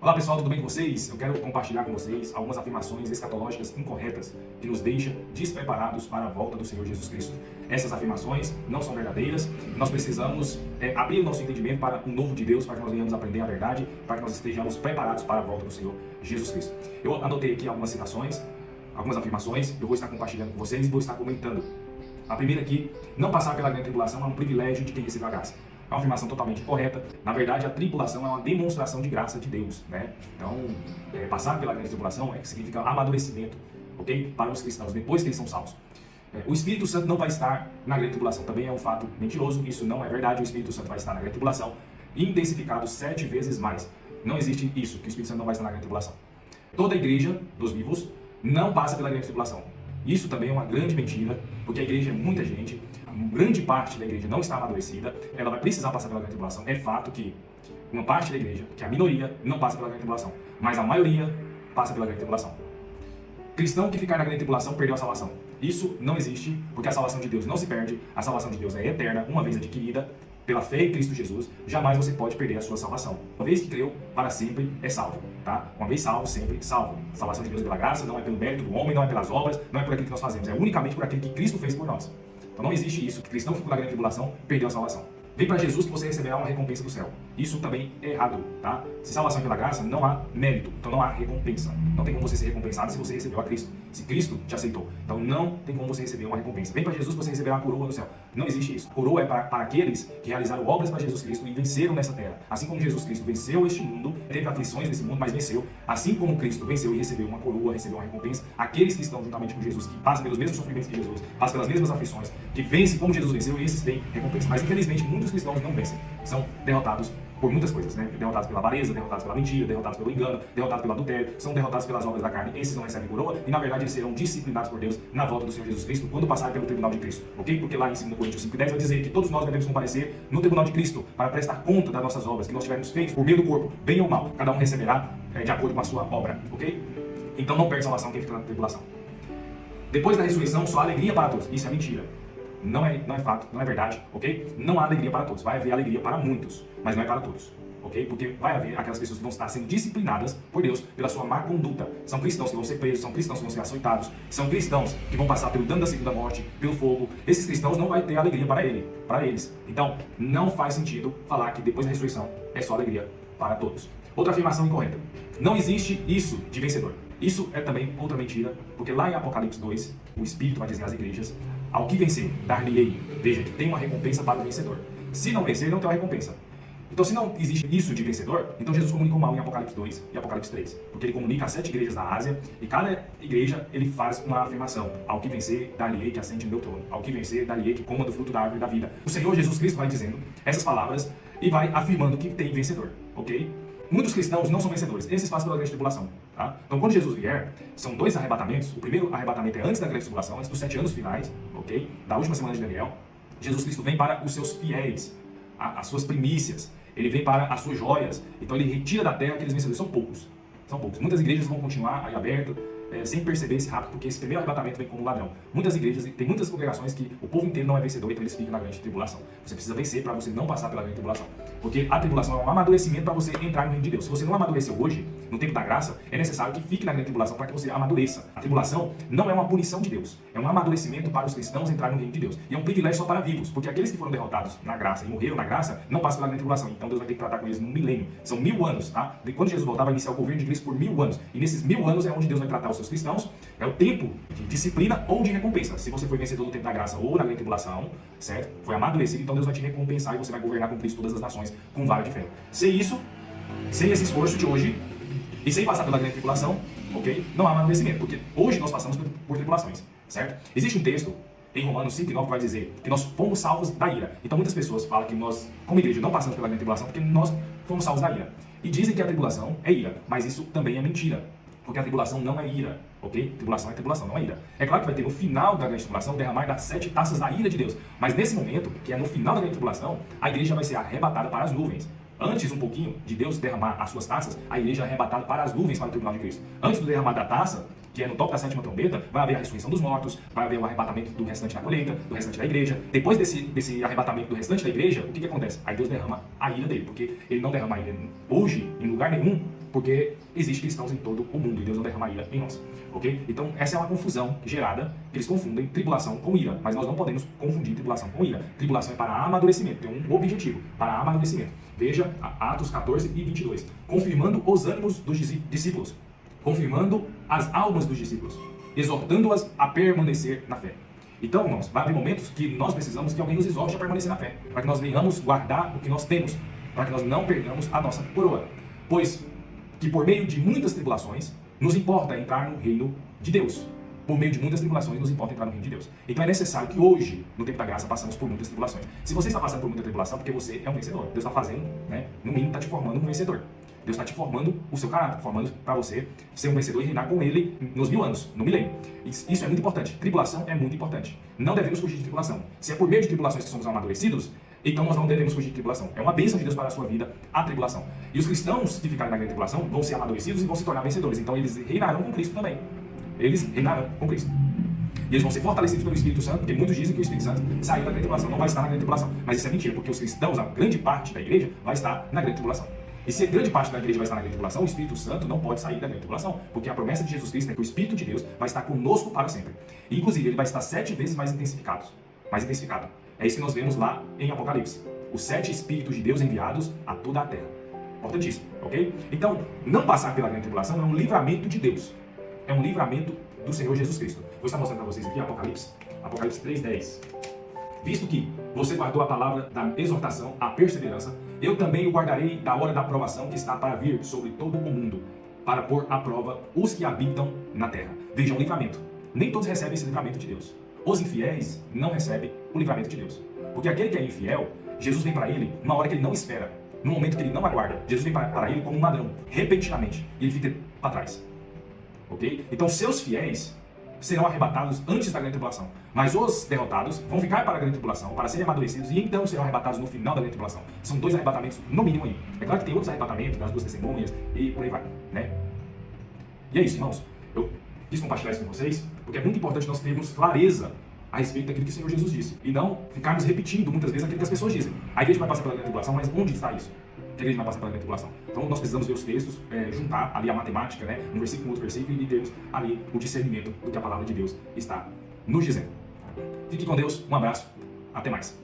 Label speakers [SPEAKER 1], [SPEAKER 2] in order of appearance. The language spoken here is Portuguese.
[SPEAKER 1] Olá pessoal, tudo bem com vocês? Eu quero compartilhar com vocês algumas afirmações escatológicas incorretas que nos deixam despreparados para a volta do Senhor Jesus Cristo. Essas afirmações não são verdadeiras, nós precisamos abrir o nosso entendimento para o novo de Deus, para que nós venhamos aprender a verdade, para que nós estejamos preparados para a volta do Senhor Jesus Cristo. Eu anotei aqui algumas citações, algumas afirmações, eu vou estar compartilhando com vocês e vou estar comentando. A primeira aqui: não passar pela grande tribulação é um privilégio de quem recebeu a graça. É uma afirmação totalmente correta. Na verdade, a tribulação é uma demonstração de graça de Deus, né? Então, passar pela grande tribulação significa amadurecimento, ok? Para os cristãos, depois que eles são salvos. O Espírito Santo não vai estar na grande tribulação. Também é um fato mentiroso. Isso não é verdade. O Espírito Santo vai estar na grande tribulação, intensificado 7 vezes mais. Não existe isso, que o Espírito Santo não vai estar na grande tribulação. Toda a igreja dos vivos não passa pela grande tribulação. Isso também é uma grande mentira, porque a igreja é muita gente, grande parte da igreja não está amadurecida, ela vai precisar passar pela grande tribulação. É fato que uma parte da igreja, que é a minoria, não passa pela grande tribulação, mas a maioria passa pela grande tribulação. Cristão que ficar na grande tribulação perdeu a salvação. Isso não existe, porque a salvação de Deus não se perde, a salvação de Deus é eterna, uma vez adquirida pela fé em Cristo Jesus, jamais você pode perder a sua salvação. Uma vez que creu, para sempre é salvo, tá? Uma vez salvo, sempre salvo. A salvação de Deus é pela graça, não é pelo mérito do homem, não é pelas obras, não é por aquilo que nós fazemos, é unicamente por aquilo que Cristo fez por nós. Então não existe isso, que cristão que ficou na grande tribulação perdeu a salvação. Vem para Jesus que você receberá uma recompensa do céu. Isso também é errado, tá? Se salvação é pela graça, não há mérito, então não há recompensa. Não tem como você ser recompensado se você recebeu a Cristo, se Cristo te aceitou. Então não tem como você receber uma recompensa. Vem para Jesus que você receberá uma coroa no céu. Não existe isso. Coroa é para aqueles que realizaram obras para Jesus Cristo e venceram nessa terra. Assim como Jesus Cristo venceu este mundo, teve aflições nesse mundo, mas venceu. Assim como Cristo venceu e recebeu uma coroa, recebeu uma recompensa, aqueles que estão juntamente com Jesus, que passam pelos mesmos sofrimentos que Jesus, passam pelas mesmas aflições, que vencem como Jesus venceu, esses têm recompensa. Mas infelizmente muitos cristãos não vencem. São derrotados por muitas coisas, né? Derrotados pela avareza, derrotados pela mentira, derrotados pelo engano, derrotados pelo adultério, são derrotados pelas obras da carne. Esses não recebem coroa e na verdade eles serão disciplinados por Deus na volta do Senhor Jesus Cristo quando passarem pelo tribunal de Cristo, ok? Porque lá em 2 Coríntios 5:10 vai dizer que todos nós devemos comparecer no tribunal de Cristo para prestar conta das nossas obras que nós tivermos feito por meio do corpo, bem ou mal. Cada um receberá de acordo com a sua obra, ok? Então não perde salvação quem fica na tribulação. Depois da ressurreição só há alegria para todos. Isso é mentira. Não é fato, não é verdade, ok? Não há alegria para todos. Vai haver alegria para muitos, mas não é para todos. Ok? Porque vai haver aquelas pessoas que vão estar sendo disciplinadas por Deus pela sua má conduta. São cristãos que vão ser presos, são cristãos que vão ser açoitados, são cristãos que vão passar pelo dano da segunda morte, pelo fogo. Esses cristãos não vai ter alegria para eles. Então, não faz sentido falar que depois da ressurreição é só alegria para todos. Outra afirmação incorreta. Não existe isso de vencedor. Isso é também outra mentira, porque lá em Apocalipse 2, o Espírito vai dizer às igrejas: ao que vencer, dar-lhe-ei. Veja que tem uma recompensa para o vencedor. Se não vencer, não tem uma recompensa. Então, se não existe isso de vencedor, então Jesus comunicou mal em Apocalipse 2 e Apocalipse 3. Porque ele comunica às 7 igrejas da Ásia e cada igreja ele faz uma afirmação: ao que vencer, dar-lhe-ei que assente no meu trono. Ao que vencer, dar-lhe-ei que coma do fruto da árvore da vida. O Senhor Jesus Cristo vai dizendo essas palavras e vai afirmando que tem vencedor, ok? Muitos cristãos não são vencedores, esses passam pela grande tribulação, tá? Então, quando Jesus vier, são 2 arrebatamentos. O primeiro arrebatamento é antes da grande tribulação, antes dos 7 anos finais, ok? Da última semana de Daniel. Jesus Cristo vem para os seus fiéis, as suas primícias. Ele vem para as suas joias. Então ele retira da terra aqueles vencedores. São poucos. Muitas igrejas vão continuar aí abertas, sem perceber esse rápido, porque esse primeiro arrebatamento vem como ladrão. Muitas igrejas, tem muitas congregações que o povo inteiro não é vencedor, então eles ficam na grande tribulação. Você precisa vencer para você não passar pela grande tribulação. Porque a tribulação é um amadurecimento para você entrar no reino de Deus. Se você não amadureceu hoje, no tempo da graça, é necessário que fique na grande tribulação para que você amadureça. A tribulação não é uma punição de Deus, é um amadurecimento para os cristãos entrarem no reino de Deus. E é um privilégio só para vivos, porque aqueles que foram derrotados na graça e morreram na graça, não passam pela grande tribulação. Então Deus vai ter que tratar com eles num milênio. São 1000 anos, tá? De quando Jesus voltar, vai iniciar o governo de Cristo por 1000 anos. E nesses 1000 anos é onde Deus vai tratar os seus cristãos. É o tempo de disciplina ou de recompensa. Se você foi vencedor no tempo da graça ou na grande tribulação, certo? Foi amadurecido, então Deus vai te recompensar e você vai governar com Cristo todas as nações com vara de ferro. Sem isso, sem esse esforço de hoje e sem passar pela grande tribulação, ok? Não há amadurecimento, porque hoje nós passamos por tribulações, certo? Existe um texto em Romanos 5:9 que vai dizer que nós fomos salvos da ira. Então muitas pessoas falam que nós, como igreja, não passamos pela grande tribulação porque nós fomos salvos da ira. E dizem que a tribulação é ira, mas isso também é mentira. Porque a tribulação não é ira, ok? Tribulação, não é ira. É claro que vai ter no final da grande tribulação derramar das 7 taças da ira de Deus. Mas nesse momento, que é no final da grande tribulação, a igreja vai ser arrebatada para as nuvens. Antes um pouquinho de Deus derramar as suas taças, a igreja é arrebatada para as nuvens para o tribunal de Cristo. Antes do derramar da taça, que é no toque da 7ª trombeta, vai haver a ressurreição dos mortos, vai haver o arrebatamento do restante da colheita, do restante da igreja. Depois desse arrebatamento do restante da igreja, o que acontece? Aí Deus derrama a ira dele, porque ele não derrama a ira hoje, em lugar nenhum, porque existe cristãos em todo o mundo e Deus não derrama ira em nós, ok? Então essa é uma confusão gerada, que eles confundem tribulação com ira, mas nós não podemos confundir tribulação com ira. Tribulação é para amadurecimento, tem um objetivo, para amadurecimento. Veja Atos 14 e 22, confirmando os ânimos dos discípulos, confirmando as almas dos discípulos, exortando-as a permanecer na fé. Então, irmãos, vai haver momentos que nós precisamos que alguém nos exorte a permanecer na fé, para que nós venhamos guardar o que nós temos, para que nós não perdamos a nossa coroa. Pois que por meio de muitas tribulações nos importa entrar no reino de Deus. Por meio de muitas tribulações nos importa entrar no reino de Deus. Então é necessário que hoje, no tempo da graça, passamos por muitas tribulações. Se você está passando por muita tribulação, porque você é um vencedor. Deus está fazendo, né? No mínimo está te formando um vencedor. Deus está te formando o seu caráter, formando para você ser um vencedor e reinar com Ele nos 1000 anos, no milênio. Isso é muito importante. Tribulação é muito importante. Não devemos fugir de tribulação. Se é por meio de tribulações que somos amadurecidos, então nós não devemos fugir de tribulação. É uma bênção de Deus para a sua vida, a tribulação. E os cristãos que ficarem na grande tribulação vão ser amadurecidos e vão se tornar vencedores. Então eles reinarão com Cristo também. Eles reinarão com Cristo. E eles vão ser fortalecidos pelo Espírito Santo, porque muitos dizem que o Espírito Santo saiu da grande tribulação, não vai estar na grande tribulação. Mas isso é mentira, porque os cristãos, a grande parte da igreja, vai estar na grande tribulação. E se a grande parte da igreja vai estar na grande tribulação, o Espírito Santo não pode sair da grande tribulação, porque a promessa de Jesus Cristo é que o Espírito de Deus vai estar conosco para sempre. E, inclusive, ele vai estar 7 vezes mais intensificado. É isso que nós vemos lá em Apocalipse. Os 7 Espíritos de Deus enviados a toda a terra. Importantíssimo, ok? Então, não passar pela grande tribulação é um livramento de Deus. É um livramento do Senhor Jesus Cristo. Vou estar mostrando para vocês aqui Apocalipse 3:10. Visto que você guardou a palavra da exortação, a perseverança, eu também o guardarei da hora da provação que está para vir sobre todo o mundo, para pôr à prova os que habitam na terra. Veja, um livramento. Nem todos recebem esse livramento de Deus. Os infiéis não recebem o livramento de Deus. Porque aquele que é infiel, Jesus vem para ele numa hora que ele não espera, no momento que ele não aguarda. Jesus vem para ele como um ladrão, repentinamente, e ele fica para trás. Ok? Então, seus fiéis serão arrebatados antes da grande tribulação. Mas os derrotados vão ficar para a grande tribulação, para serem amadurecidos, e então serão arrebatados no final da grande tribulação. São 2 arrebatamentos, no mínimo aí. É claro que tem outros arrebatamentos, das 2 testemunhas, e por aí vai, né? E é isso, irmãos. Eu quis compartilhar isso com vocês, porque é muito importante nós termos clareza a respeito daquilo que o Senhor Jesus disse, e não ficarmos repetindo muitas vezes aquilo que as pessoas dizem. A igreja vai passar pela grande tribulação, mas onde está isso? Que a igreja vai passar pela grande tribulação. Então nós precisamos ver os textos, juntar ali a matemática, né, um versículo com outro versículo, e termos ali o discernimento do que a palavra de Deus está nos dizendo. Fique com Deus, um abraço, até mais.